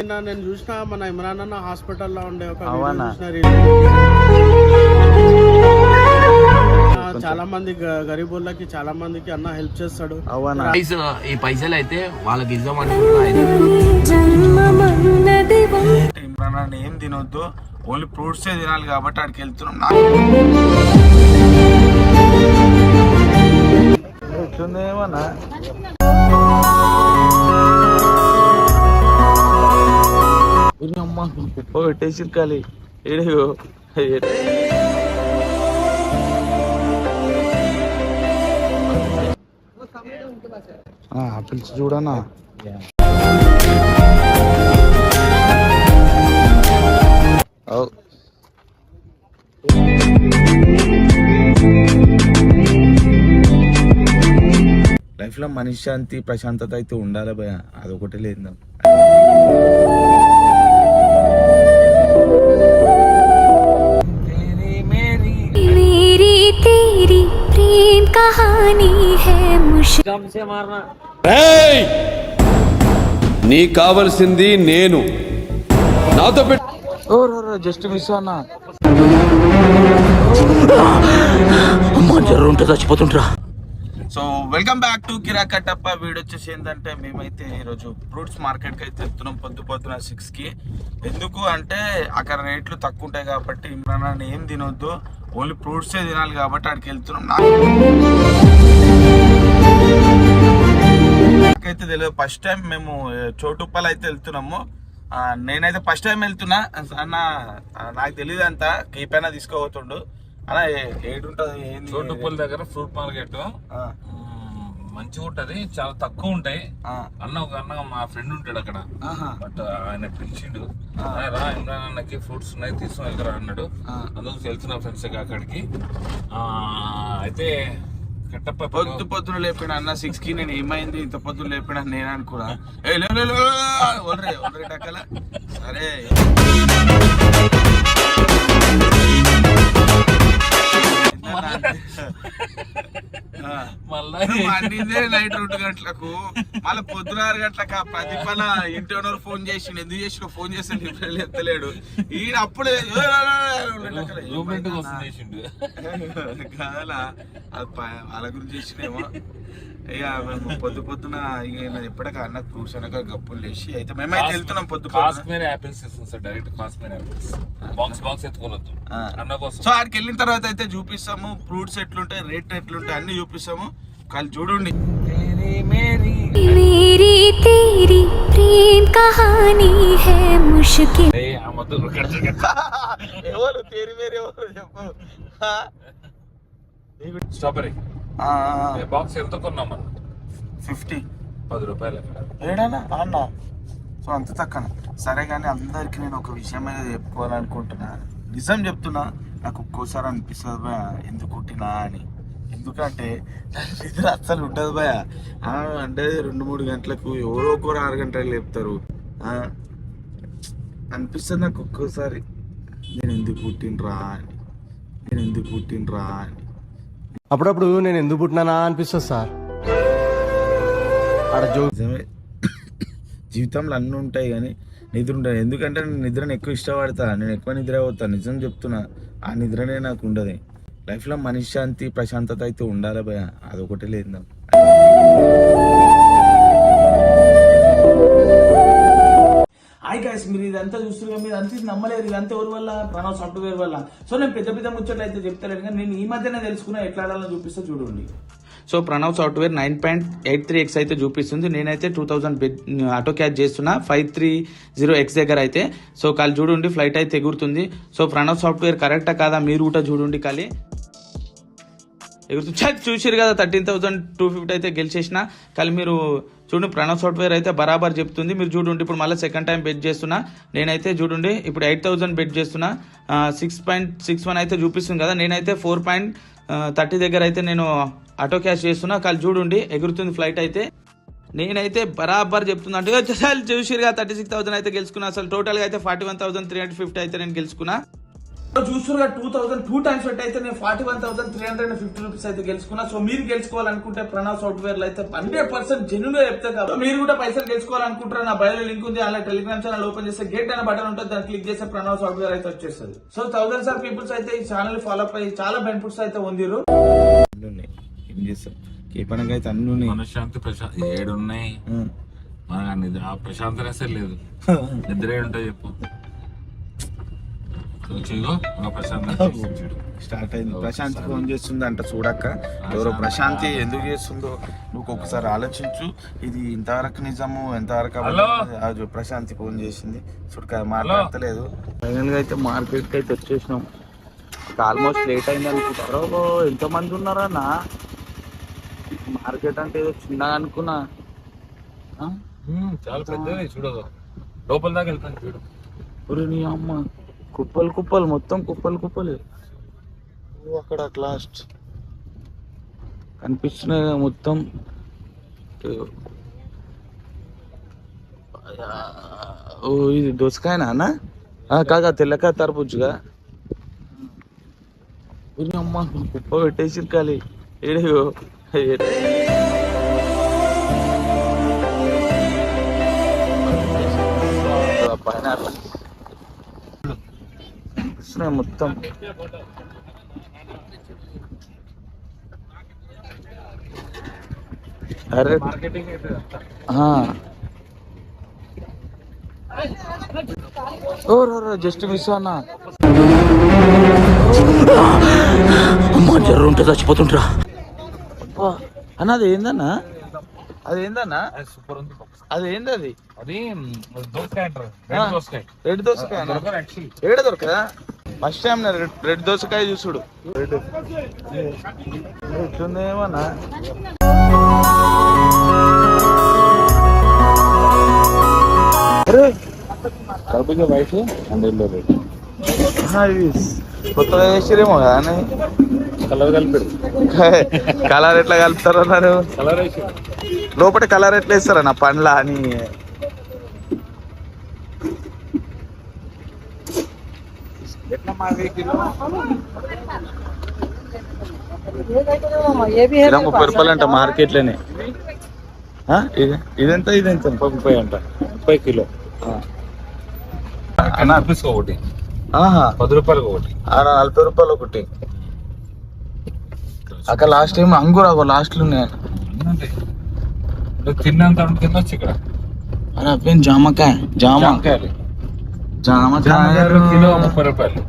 నేను చూసిన మన ఇమ్రాన్ అన్న హాస్పిటల్లో ఉండే ఒక చాలా మంది గరీబులకి చాలా మందికి అన్న హెల్ప్ చేస్తాడు. ఈ పైసలు అయితే వాళ్ళకి ఇద్దామని ఇమ్రాన్ అన్న ఏం తినొద్దు, ఓన్లీ ఫ్రూట్స్ తినాలి కాబట్టి అక్కడికి వెళ్తున్నాం. ఏమన్నా అమ్మ కుప్ప పెట్టేసి కాలి ఏడో పిలిచి చూడనా. లైఫ్ లో మనశ్శాంతి ప్రశాంతత అయితే ఉండాలి భయ, అదొకటి లేదు. నీ కావలసింది నేను, నాతో జస్ట్ మిస్ అన్నా. చచ్చిపోతుంటా. So welcome back to Kirak Kattappa. Video వచ్చేసి ఏంటంటే మేమైతే ఈరోజు ఫ్రూట్స్ మార్కెట్కి అయితే వెళ్తున్నాం పొద్దున 6కి. ఎందుకు అంటే అక్కడ రేట్లు తక్కువ ఉంటాయి కాబట్టి ఇమ్రాన్ అన్న ఏం తినొద్దు, ఓన్లీ ఫ్రూట్సే తినాలి కాబట్టి అక్కడికి వెళ్తున్నాం. నాకైతే తెలియదు, ఫస్ట్ టైం మేము చోటుప్పల్ అయితే వెళ్తున్నాము. నేనైతే ఫస్ట్ టైం వెళ్తున్నా అన్న, నాకు తెలియదు అంతా కీపైనా తీసుకోబోతుండు అన్న. ఏడుంటది చోటుప్పల్ దగ్గర ఫ్రూట్ మార్కెట్ మంచిగా ఉంటది, చాలా తక్కువ ఉంటాయి. ఒక అన్న మా ఫ్రెండ్ ఉంటాడు అక్కడ, బట్ ఆయన పిలిచిండు, రా ఇమ్రాన్ అన్నకి ఫ్రూట్స్ ఉన్నాయి తీసుకుని వెళ్తారా అన్నాడు. అందుకు వెళ్తున్నా ఫ్రెండ్స్ అక్కడికి. అయితే కట్టప్ప పొద్దున లేపిన అన్న 6కి. నేను ఏమైంది ఇంత పొద్దున లేపిన నేను అనుకున్నా. సరే మళ్ళీ నైట్ 2 గంటలకు మళ్ళీ పొద్దున 6 గంటలకు ప్రతిఫల ఇంటి ఓనర్ ఫోన్ చేసి ఎందుకు చేసి ఫోన్ చేస్తే ఎత్తలేడు. ఈయన అప్పుడే కాదలా వాళ్ళ గురించి చేసినేమో. ఇక మేము పొద్దున ఇక ఎప్పటికీ అన్న ఫ్రూట్స్ అనక గప్పులు లేచి అయితే మేమైతే వెళ్తున్నాం. సో ఆడికి వెళ్ళిన తర్వాత అయితే చూపిస్తాము ఫ్రూట్స్ ఎట్లుంటాయి, రేట్ ఎట్లుంటాయి అన్ని చూపిస్తాము. కాదు చూడండి. ఎవరు తేరి మేరీ ఎవరు చెప్పు. స్ట్రాబెరీ బాక్స్ ఎంత కొన్నాం? 50 రూపాయలు. ఏడనా అన్న? సో అంత తక్కువ. సరే కానీ అందరికి నేను ఒక విషయం మీద చెప్పుకోవాలనుకుంటున్నా. నిజం చెప్తున్నా, నాకు ఒక్కోసారి అనిపిస్తుంది భయ ఎందుకు కుట్టినా అని. ఎందుకంటే నిద్ర అస్సలు ఉంటుంది భయ. అంటే 2-3 గంటలకు ఎవరో ఒకరు 6 గంటలకు లేపుతారు. అనిపిస్తుంది నాకు ఒక్కోసారి నేను ఎందుకు పుట్టినరా అని. అప్పుడప్పుడు నేను ఎందుకు పుట్టినానా అనిపిస్తుంది సార్. నిజమే, జీవితంలో అన్నీ ఉంటాయి కానీ నిద్ర ఉంటుంది. ఎందుకంటే నేను నిద్రను ఎక్కువ ఇష్టపడతా, నేను ఎక్కువ నిద్ర అవుతాను. నిజం చెప్తున్నా, ఆ నిద్రనే నాకు ఉండదు. లైఫ్లో మనశ్శాంతి ప్రశాంతత అయితే ఉండాలి భయ, అదొకటి లేదు. హాయ్ గైస్, మీరు ఇదంతా చూస్తున్నారు, మీరు అంతా నమ్మలేరు. ఇదంతా ఎవరి వల్ల? ప్రణవ్ సాఫ్ట్వేర్ వల్ల. సో నేను పెద్ద ముచ్చట్లు అయితే చెప్తాను కానీ నేను ఈ మధ్యనే తెలుసుకున్నా, ఎట్లా ఆడాలని చూపిస్తా చూడండి. సో ప్రణవ్ సాఫ్ట్వేర్ 9.83x అయితే చూపిస్తుంది. నేనైతే 2000 ఆటో క్యాచ్ చేస్తున్నా 530x దగ్గర అయితే. సో కాలి చూడండి, ఫ్లైట్ అయితే ఎగురుతుంది. సో ప్రణవ్ సాఫ్ట్వేర్ కరెక్టా కాదా మీరు కూడా చూడండి. కాలి ఎగురుతుంది. చూసారు కదా 13,250 అయితే గెలిచేసిన. కానీ మీరు చూడండి, ప్రణవ్ సాఫ్ట్వేర్ అయితే బరాబర్ చెప్తుంది. మీరు చూడండి, ఇప్పుడు మళ్ళీ సెకండ్ టైం బెట్ చేస్తున్నా. నేనైతే చూడండి ఇప్పుడు 8,000 బెట్ చేస్తున్నా. 6.61 అయితే చూపిస్తుంది కదా. నేనైతే 4.30 దగ్గర అయితే నేను ఆటో క్యాష్ చేస్తున్నా. కానీ చూడండి ఎగురుతుంది ఫ్లైట్ అయితే. నేనైతే బరాబర్ చెప్తున్నా అంటే చూసిరుగా 36,000 అయితే గెలుచుకున్నా. అసలు టోటల్గా అయితే 41,350 అయితే నేను గెలుచుకున్నా. చూస్తున్నా 2000 2 టైమ్స్ పెట్టి అయితే నేను 41,350 రూపీస్ అయితే గెలుచుకున్నా. సో మీరు గెలుచుకోవాలనుకుంటే ప్రణవ్ సాఫ్ట్వేర్ లో అయితే 100% జెన్యూన్ గా చెప్తే కదా మీరు కూడా పైసలు గెలుచుకోవాలనుకుంటారా, నా బయలు లింక్ ఉంది, అలా టెలిగ్రామ్ ఛానల్ ఓపెన్ చేస్తే గేట్ అనే బటన్ ఉంటుంది, దాన్ని క్లిక్ చేస్తే ప్రణవ్ సాఫ్ట్వేర్ అయితే వచ్చేస్తుంది. సో థౌసండ్స్ ఆఫ్ పీపుల్స్ అయితే ఈ ఛానల్ ఫాలో అప్ అయ్యి చాలా బెనిఫిట్స్ అయితే ఉందిరు. ఏం చేస్తాం కేపనగా అయితే అన్ని ఉన్నాయి. మనశ్శాంతి ప్రశాంతి ఏడున్నాయి, ఆ ప్రశాంతనేసే లేదు. నిద్రే ఉంటాయి చెప్పు. స్టార్ట్ అయింది. ప్రశాంతి ఫోన్ చేస్తుంది అంట చూడక్క, ఎవరో ప్రశాంతి ఎందుకు చేస్తుందో నువ్వు ఒకసారి ఆలోచించు. ఇది ఇంతవరకు నిజము ఎంతవరకు అబద్ధం. ప్రశాంతి ఫోన్ చేసింది చూడక మాట్లాడతలేదు. ఫైనల్ గా అయితే మార్కెట్ కి అయితే వచ్చేసినాం. ఆల్మోస్ట్ లేట్ అయింది అనుకుంటారు. ఎంతమంది ఉన్నారా నా మార్కెట్ అంటే ఏదో చిన్నగా అనుకున్నా, చాలా పెద్దది. చూడదు లోపల దాకా వెళ్తాను చూడు. ఒరే నీ అమ్మ, కుప్పలు కుప్పలు, మొత్తం కుప్పలు కుప్పలు. అక్కడ లాస్ట్ కనిపిస్తున్నాయి మొత్తం. ఓ ఇది దోసకాయనా అన్న? కాగా తెల్లకాయ తరపుచ్చుగా. అమ్మ కుప్ప పెట్టేసి కాలి ఏడో పైనాపిల్ మొత్తం. అరే జస్ట్ మిస్ అన్నా. అమ్మ జర్రు ఉంటే చచ్చిపోతుంటరా అన్న అది ఏందన్నా? అది ఏందన్నా? సూపర్ ఉంది. అది ఏంది? అది అది దోసకాయ అంటారు. రెడ్ దోసకాయ ఏడ దొరకదా? ఫస్ట్ టైం నా రెడ్ దోసకాయ చూసుడు. ఎట్లుందేమన్నా? కర్బూజా వైట్ అండ్ ఎల్లో రెడ్ కొత్తగా చేసిరేమో కదా. కలర్ కలిపాడు. కలర్ ఎట్లా కలుపుతారు అన్నారు? కలర్ వేసి లోపల కలర్ ఎట్లా వేస్తారా నా పండ్ల అని? ఎట్లా మా వెహికల్ 30 రూపాయలు అంట మార్కెట్లోనే. ఇదెంత? ఇదెంత? 30 అంట. 30 కిలో. 10 రూపీస్ ఒకటి, 10 రూపాయలకు ఒకటి, 40 రూపాయలు ఒకటి. అక్కడ లాస్ట్ టైం అంగూర్ అగో లాస్ట్ లో ఉన్నాయి. తిన్నంత తినొచ్చు ఇక్కడ. అరే అవేం జామకాయ, జామకాయలు. జామకాయ కిలో 30 రూపాయలు.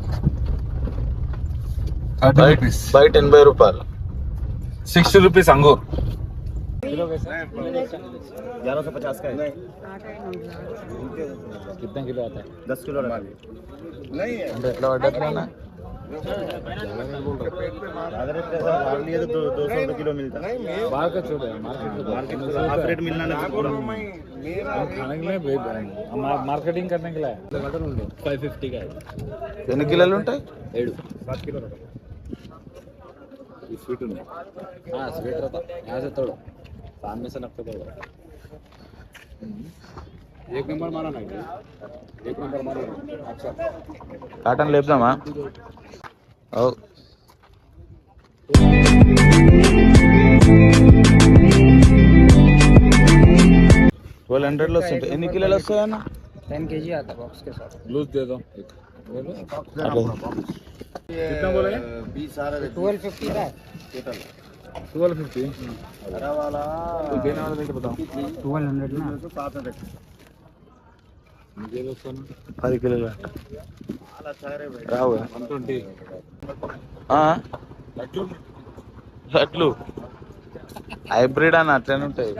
బయట 80 రూపాయలు. 60 రూపీస్ అంగూర్. कितना किलो आता है? 10 किलो అంటే ఎట్లా పడ్డా? बाहर का छोड़ मार्केट रेट मिलना खाने के लिए मार्केटिंग करने के लिए 550 का है. ఎన్ని కిలోలు ఉంటాయి? 7 किलो स्वीट है. हाँ स्वीट रहता यहाँ से तोड़ो, सामने से नपते तोड़ो. एक नंबर मारा ना, एक नंबर मारा. अच्छा కాటన్ లేపుదామా? 1200 లో వస్తాయి. ఎన్ని కిలోలు వస్తాయి అన్న? 10 kg आता है बॉक्स के साथ. लूज दे दो. कितना बोले? 1250 का है. 1250. देने वाला रेट बताओ. 1200 ना. 10 కిలోలు రావు. 120. లడ్లు హైబ్రిడ్ అని అట్లనే ఉంటాయి.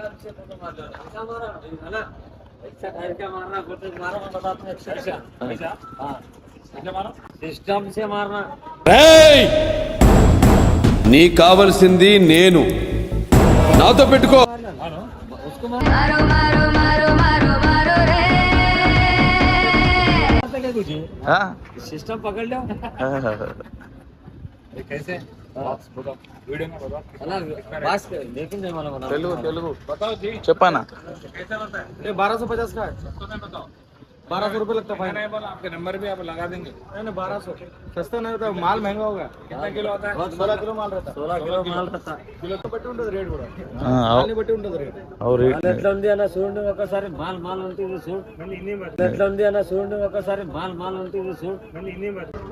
सिस्टम से मारना. నీ కావలసింది నేను, నాతో పెట్టుకో. मारो मारो मारो मारो मारो रे. सिस्टम पकड़ लो. कैसे? वीडियो में बताओ. बस देखेंगे वाला बना. తెలుగు बताओ जी. చెప్పానా? कैसे बनता है? ये 1250 का है. तो मैं बताओ. 1200 रुपये लगता है। आपके नंबर भी आप लगा देंगे। नहीं 1200 सस्ता नहीं होता, माल महंगा होगा। कितना किलो होता है? 16 किलो माल रहता, 16 కిలో మాల్ రత్తా కిలో బట్టి ఉంటుంది రేట్ కూడా, దాన్ని బట్టి ఉంటుంది రేట్. ఎట్లా ఉంది అన్న చూడండి ఒకసారి మాల్ మాల్ ఉంటుంది చూడు ఎట్లా ఉంది అన్న చూడండి ఒకసారి మాల్ మాల్ ఉంటుంది చూడు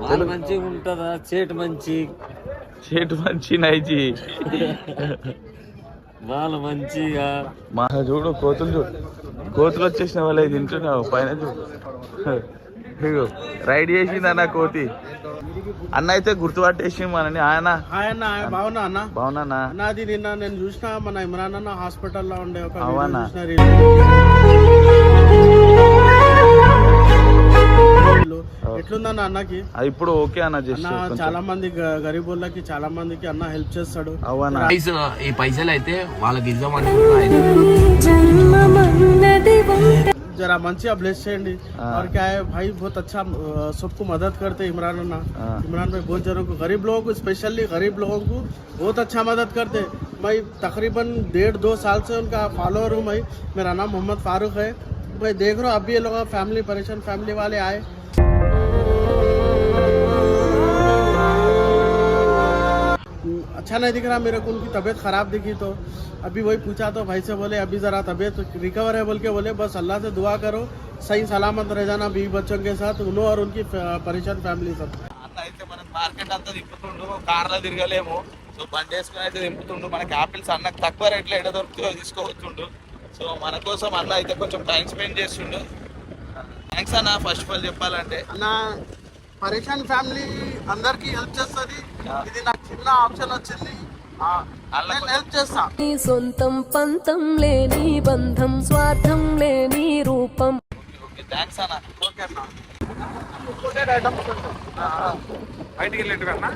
మాల్ మంచిగా ఉంటుందా చేటు మంచి నైజీ మాల్ మంచిగా మా చూడు కోతులు వచ్చేసిన వాళ్ళే తింటున్నావు పైన చూడు రైడ్ చేసింది అన్న కోతి అన్న అయితే గుర్తుపట్టేసి మనని ఆయన బాగున్నా అన్న, బాగున్నా అది నిన్న నేను చూసిన మన ఇమ్రాన్ అన్న హాస్పిటల్లో ఉండే ఒక అవునా? ఎట్లుందన్న అన్నకి? ఇప్పుడు ఓకే అన్న, అన్న చాలా మంది గరీబ్ వాళ్ళకి చాలా మందికి అన్న హెల్ప్ చేస్తాడు. అవునా? ఈ పైసలు అయితే వాళ్ళకి ఇద్దామని जरा మంచిగా ब्लेस చేయండి. और क्या है भाई, बहुत अच्छा सबको मदद करते इमरान अन्ना. इमरान भाई बहुत जनों को, गरीब लोगों को, स्पेशली गरीब लोगों को बहुत अच्छा मदद करते. मैं तकरीबन 1.5-2 साल से उनका फॉलोअर हूँ. मेरा नाम मोहम्मद फारूक है. भाई देख रहा हूँ अभी ये लोग फैमिली परेशान, फैमिली वाले आए. अच्छा नहीं दिख रहा मेरे को, उनकी तबीयत ख़राब दिखी तो अभी वही पूछा तो भाई से बोले अभी ज़रा तबीयत रिकवर है बोल के बोले. बस अल्लाह से दुआ करो सही सलामत रह जाना बीवी बच्चों के साथ, उन्होंने और उनकी परेशान फैमिली सब. అన్న అయితే మనం మార్కెట్ అంతా తిప్పుతుండు, కార్లో తిరగలేము. సో బండి వేసుకుని అయితే తిప్పుతుండు. మనకి ఆపిల్స్ అన్నకు తక్కువ రేట్లో ఎడ దొరుకుతుందో తీసుకోవచ్చుండు. సో మన కోసం అన్న అయితే కొంచెం టైం స్పెండ్ చేస్తుండు. థ్యాంక్స్ అన్న ఫస్ట్ ఆఫ్ ఆల్ చెప్పాలంటే. అన్న పరేషాన్ ఫ్యామిలీ అందరికి హెల్ప్ చేస్తుంది. ఇది నాకు చిన్న ఆప్షన్ వచ్చింది, నేను హెల్ప్ చేస్తా. సొంతం పంతం లేని బంధం, స్వార్థం లేని రూపం. ఓకే థ్యాంక్స్ అన్న. ఓకే అన్న. బయటికి వెళ్ళేట్టు కన్నా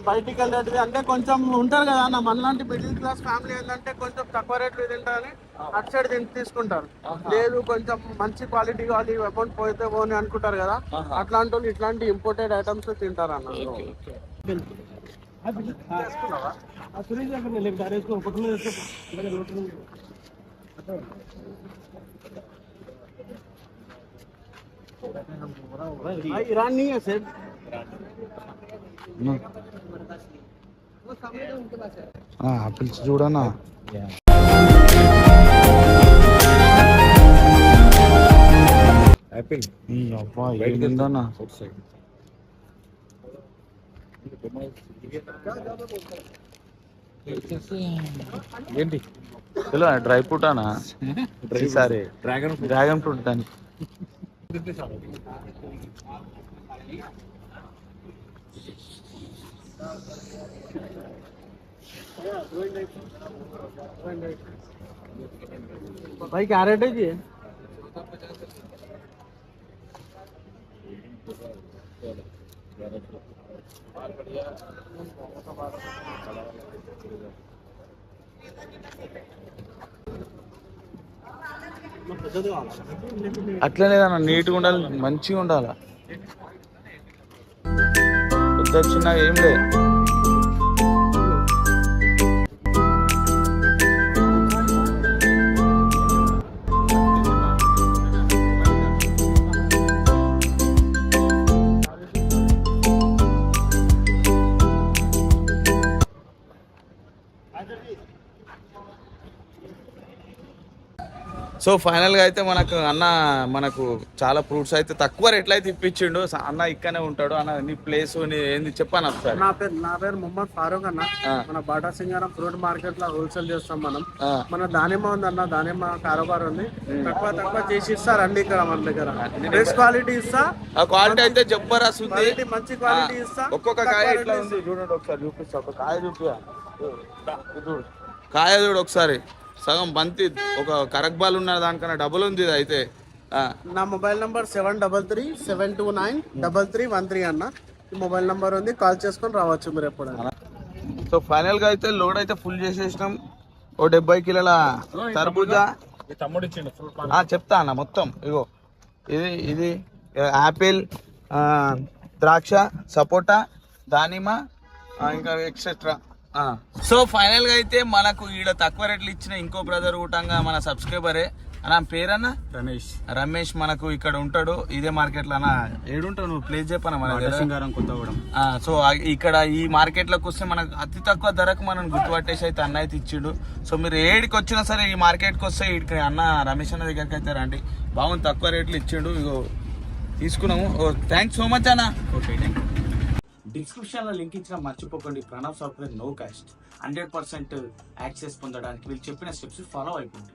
బయటికి వెళ్ళేది అంటే కొంచెం ఉంటారు కదా అన్న, మనలాంటి మిడిల్ క్లాస్ ఫ్యామిలీ ఏంటంటే కొంచెం తక్కువ రేట్లు తింటారని అటు సైడ్ తీసుకుంటారు. లేదు కొంచెం మంచి క్వాలిటీ కావాలి, అమౌంట్ పోతే పోని అనుకుంటారు కదా, అట్లాంటి వాళ్ళు ఇట్లాంటి ఇంపోర్టెడ్ ఐటమ్స్ తింటారు అన్న. ईरान नहीं है सर. ఆపిల్స్ చూడన్నా. యాపిల్ అబ్బా ఏంటన్నా ఏంటి ఇలా డ్రై ఫ్రూట్ అనా? సరే డ్రాగన్ ఫ్రూట్ దాన్ని. भाई क्या रेट है जी? అట్లా లేదన్న, నీట్గా ఉండాలి, మంచిగా ఉండాలి. పెద్ద చిన్న ఏం లేదు. సో ఫైనల్గా అయితే మనకు చాలా ఫ్రూట్స్ అయితే తక్కువ రేట్లు అయితే ఇప్పించిండు అన్న. ఇక్కడనే ఉంటాడు అన్న. నీ ప్లేస్ ఏంది చెప్పాను ఒకసారి. నా పేరు మొహమ్మద్ ఫారూక్ అన్న. మన బాటా సింగారం ఫ్రూట్ మార్కెట్ లో హోల్సేల్ చేస్తాం మనం. మన దానిమ్మ ఉంది అన్న, దానిమ్మ కారోబార్ ఉంది. తక్కువ చేసి ఇస్తారండి ఇక్కడ మన దగ్గర. బెస్ట్ క్వాలిటీ ఇస్తా. ఆ క్వాలిటీ అయితే జబర్దస్త్ ఉంది, మంచి క్వాలిటీ ఇస్తా. ఒక్కొక్క కాయ ఇట్లా ఉంది చూడండి, ఒకసారి చూపిస్తా. ఒక కాయ చూపియా, చూడు కాయ చూడు ఒకసారి. సగం బంతి ఒక కరక్బాల్ ఉన్న దానికన్నా డబుల్ ఉంది ఇది అయితే. నా మొబైల్ నంబర్ 7337293313 అన్న. ఈ మొబైల్ నంబర్ ఉంది, కాల్ చేసుకొని రావచ్చు మీరు ఎప్పుడైనా. సో ఫైనల్ గా అయితే లోడ్ అయితే ఫుల్ చేసేసినాం. ఓ 70 కిలోల తర్బూజా తమ్ముడు ఇచ్చిండు. చెప్తా అన్న మొత్తం. ఇగో ఇది యాపిల్, ద్రాక్ష, సపోటా, దానిమ్మ, ఇంకా ఎక్సెట్రా. సో ఫైనల్ గా అయితే మనకు ఈడ తక్కువ రేట్లు ఇచ్చిన ఇంకో బ్రదర్ కూటంగా మన సబ్స్క్రైబరే. అన్న పేరన్నా రమేష్ రమేష్ మనకు ఇక్కడ ఉంటాడు ఇదే మార్కెట్ లో. అన్న ఏడుంటావు నువ్వు? ప్లేస్ చెప్పనా మన సింగారం కొత్తగూడెం. సో ఇక్కడ ఈ మార్కెట్ లోకి వస్తే మనకు అతి తక్కువ ధరకు మనం గుర్తుపట్టేసి అయితే అన్న అయితే ఇచ్చిండు. సో మీరు ఏడికి వచ్చినా సరే ఈ మార్కెట్ కి వస్తే ఇక్కడ అన్న రమేష్ అన్న దగ్గరికి అయితే రండి, బాగుంది, తక్కువ రేట్లు ఇచ్చిండు. ఇగో తీసుకున్నాము. థ్యాంక్స్ సో మచ్ అన్న. Okay, thank you. డిస్క్రిప్షన్ లో లింక్ ఇచ్చిన మర్చిపోకండి. Pranav software no cost 100% access పొందడానికి వీళ్ళు చెప్పిన స్టెప్స్ ఫాలో అయిపోండి.